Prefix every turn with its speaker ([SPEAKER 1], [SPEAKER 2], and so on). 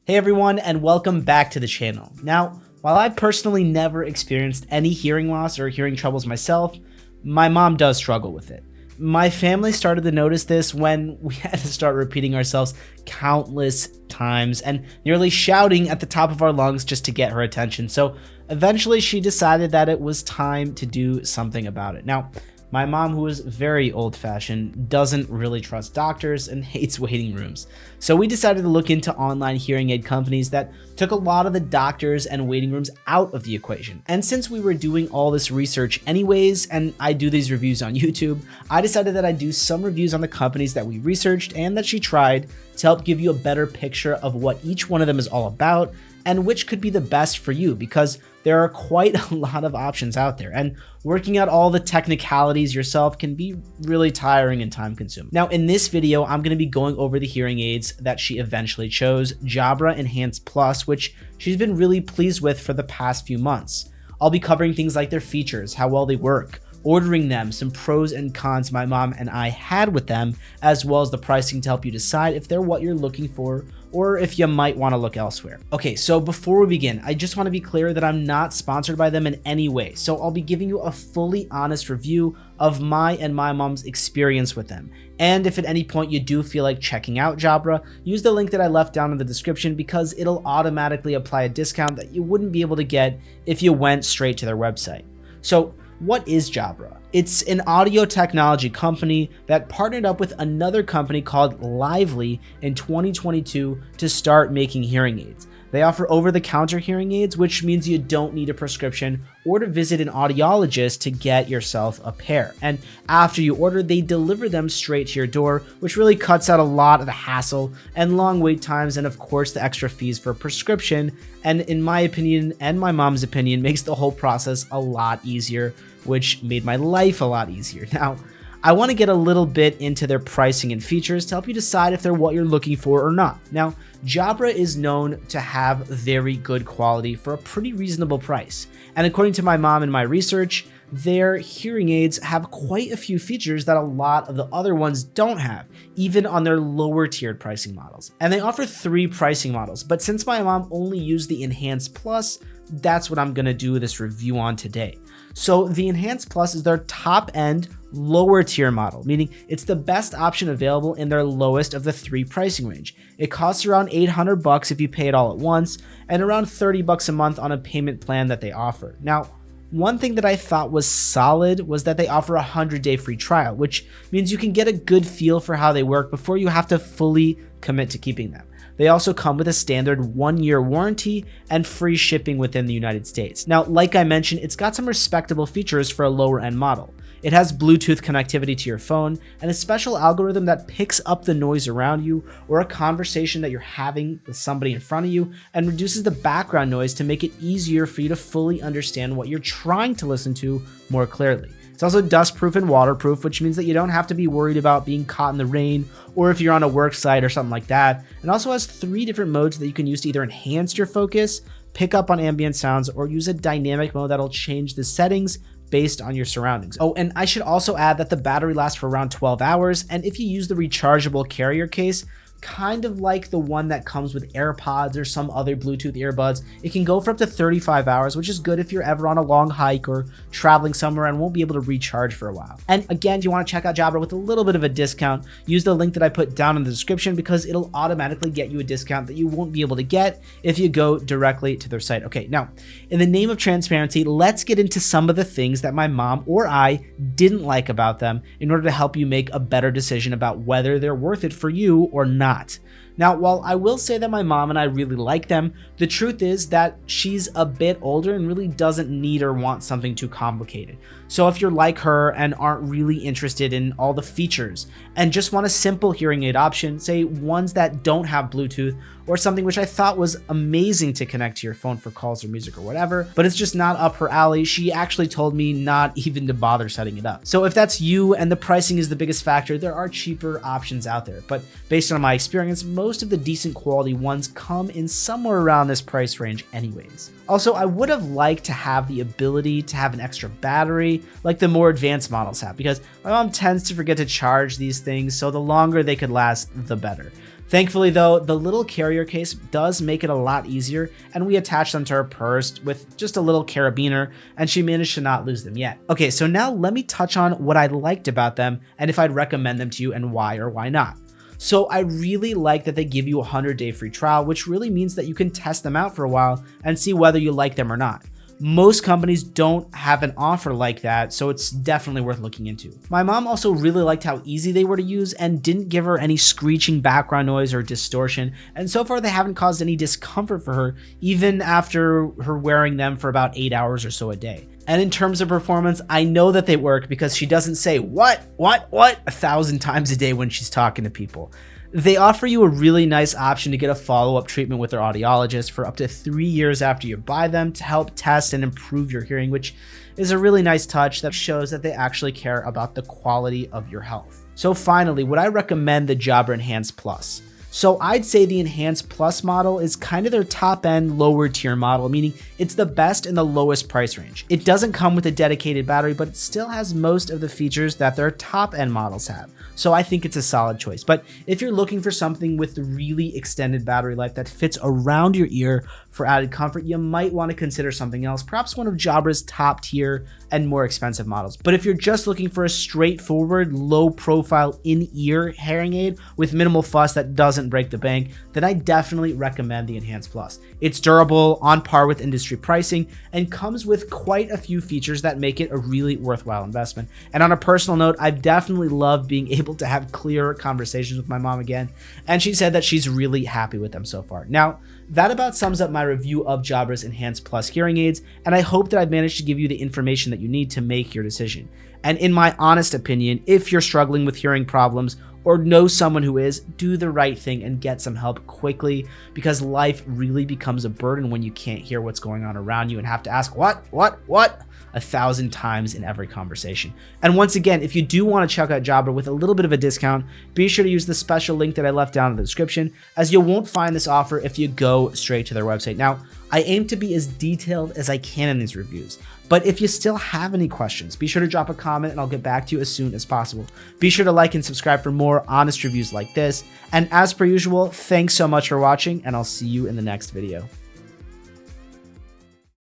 [SPEAKER 1] Hey everyone, and welcome back to the channel. Now, while I personally never experienced any hearing loss or hearing troubles myself, my mom does struggle with it. My family started to notice this when we had to start repeating ourselves countless times and nearly shouting at the top of our lungs just to get her attention. So eventually she decided that it was time to do something about it. Now, my mom, who is very old-fashioned, doesn't really trust doctors and hates waiting rooms. So we decided to look into online hearing aid companies that took a lot of the doctors and waiting rooms out of the equation. And since we were doing all this research anyways, and I do these reviews on YouTube, I decided that I'd do some reviews on the companies that we researched and that she tried to help give you a better picture of what each one of them is all about and which could be the best for you, because there are quite a lot of options out there, and working out all the technicalities yourself can be really tiring and time consuming. Now, in this video, I'm going to be going over the hearing aids that she eventually chose, Jabra Enhance Plus, which she's been really pleased with for the past few months. I'll be covering things like their features, how well they work, ordering them, some pros and cons my mom and I had with them, as well as the pricing to help you decide if they're what you're looking for or if you might want to look elsewhere. Okay, so before we begin, I just want to be clear that I'm not sponsored by them in any way, so I'll be giving you a fully honest review of my and my mom's experience with them. And if at any point you do feel like checking out Jabra, use the link that I left down in the description because it'll automatically apply a discount that you wouldn't be able to get if you went straight to their website. So what is Jabra? It's an audio technology company that partnered up with another company called Lively in 2022 to start making hearing aids. They offer over-the-counter hearing aids, which means you don't need a prescription or to visit an audiologist to get yourself a pair. And after you order, they deliver them straight to your door, which really cuts out a lot of the hassle and long wait times, and of course the extra fees for a prescription. And in my opinion and my mom's opinion, makes the whole process a lot easier, which made my life a lot easier. Now, I want to get a little bit into their pricing and features to help you decide if they're what you're looking for or not. Now, Jabra is known to have very good quality for a pretty reasonable price. And according to my mom and my research, their hearing aids have quite a few features that a lot of the other ones don't have, even on their lower tiered pricing models. And they offer 3 pricing models, but since my mom only used the Enhance Plus, that's what I'm going to do this review on today. So the Enhance Plus is their top end, lower tier model, meaning it's the best option available in their lowest of the 3 pricing range. It costs around $800 if you pay it all at once, and around $30 a month on a payment plan that they offer. Now, one thing that I thought was solid was that they offer a 100-day free trial, which means you can get a good feel for how they work before you have to fully commit to keeping them. They also come with a standard 1-year warranty and free shipping within the United States. Now, like I mentioned, it's got some respectable features for a lower end model. It has Bluetooth connectivity to your phone and a special algorithm that picks up the noise around you or a conversation that you're having with somebody in front of you and reduces the background noise to make it easier for you to fully understand what you're trying to listen to more clearly. It's also dustproof and waterproof, which means that you don't have to be worried about being caught in the rain or if you're on a work site or something like that. It also has 3 different modes that you can use to either enhance your focus, pick up on ambient sounds, or use a dynamic mode that'll change the settings based on your surroundings. Oh, and I should also add that the battery lasts for around 12 hours, and if you use the rechargeable carrier case, kind of like the one that comes with AirPods or some other Bluetooth earbuds, it can go for up to 35 hours, which is good if you're ever on a long hike or traveling somewhere and won't be able to recharge for a while. And again, if you want to check out Jabra with a little bit of a discount, use the link that I put down in the description because it'll automatically get you a discount that you won't be able to get if you go directly to their site. Okay, now, in the name of transparency, let's get into some of the things that my mom or I didn't like about them in order to help you make a better decision about whether they're worth it for you or not. Now, while I will say that my mom and I really like them, the truth is that she's a bit older and really doesn't need or want something too complicated. So if you're like her and aren't really interested in all the features and just want a simple hearing aid option, say ones that don't have Bluetooth or something which I thought was amazing to connect to your phone for calls or music or whatever, but it's just not up her alley, she actually told me not even to bother setting it up. So if that's you and the pricing is the biggest factor, there are cheaper options out there. But based on my experience, most of the decent quality ones come in somewhere around this price range anyways. Also, I would have liked to have the ability to have an extra battery like the more advanced models have, because my mom tends to forget to charge these things, so the longer they could last, the better. Thankfully though, the little carrier case does make it a lot easier, and we attach them to her purse with just a little carabiner, and she managed to not lose them yet. Okay, so now let me touch on what I liked about them and if I'd recommend them to you and why or why not. So I really like that they give you a 100-day free trial, which really means that you can test them out for a while and see whether you like them or not. Most companies don't have an offer like that, so it's definitely worth looking into. My mom also really liked how easy they were to use and didn't give her any screeching background noise or distortion, and so far they haven't caused any discomfort for her, even after her wearing them for about 8 hours or so a day. And in terms of performance, I know that they work because she doesn't say what 1,000 times a day when she's talking to people. They offer you a really nice option to get a follow-up treatment with their audiologist for up to 3 years after you buy them to help test and improve your hearing, which is a really nice touch that shows that they actually care about the quality of your health. So finally, would I recommend the Jabra Enhance Plus? So I'd say the Enhance Plus model is kind of their top end, lower tier model, meaning it's the best in the lowest price range. It doesn't come with a dedicated battery, but it still has most of the features that their top end models have. So I think it's a solid choice. But if you're looking for something with really extended battery life that fits around your ear for added comfort, you might want to consider something else, perhaps one of Jabra's top tier and more expensive models. But if you're just looking for a straightforward, low profile in-ear hearing aid with minimal fuss that doesn't break the bank, then I definitely recommend the Enhance Plus. It's durable, on par with industry pricing, and comes with quite a few features that make it a really worthwhile investment. And on a personal note, I've definitely loved being able to have clearer conversations with my mom again, and she said that she's really happy with them so far. Now, that about sums up my review of Jabra's Enhance Plus hearing aids, and I hope that I've managed to give you the information that you need to make your decision. And in my honest opinion, if you're struggling with hearing problems or know someone who is, do the right thing and get some help quickly, because life really becomes a burden when you can't hear what's going on around you and have to ask what 1,000 times in every conversation. And once again, if you do want to check out Jabra with a little bit of a discount, be sure to use the special link that I left down in the description, as you won't find this offer if you go straight to their website. Now, I aim to be as detailed as I can in these reviews, but if you still have any questions, be sure to drop a comment and I'll get back to you as soon as possible. Be sure to like and subscribe for more honest reviews like this. And as per usual, thanks so much for watching, and I'll see you in the next video.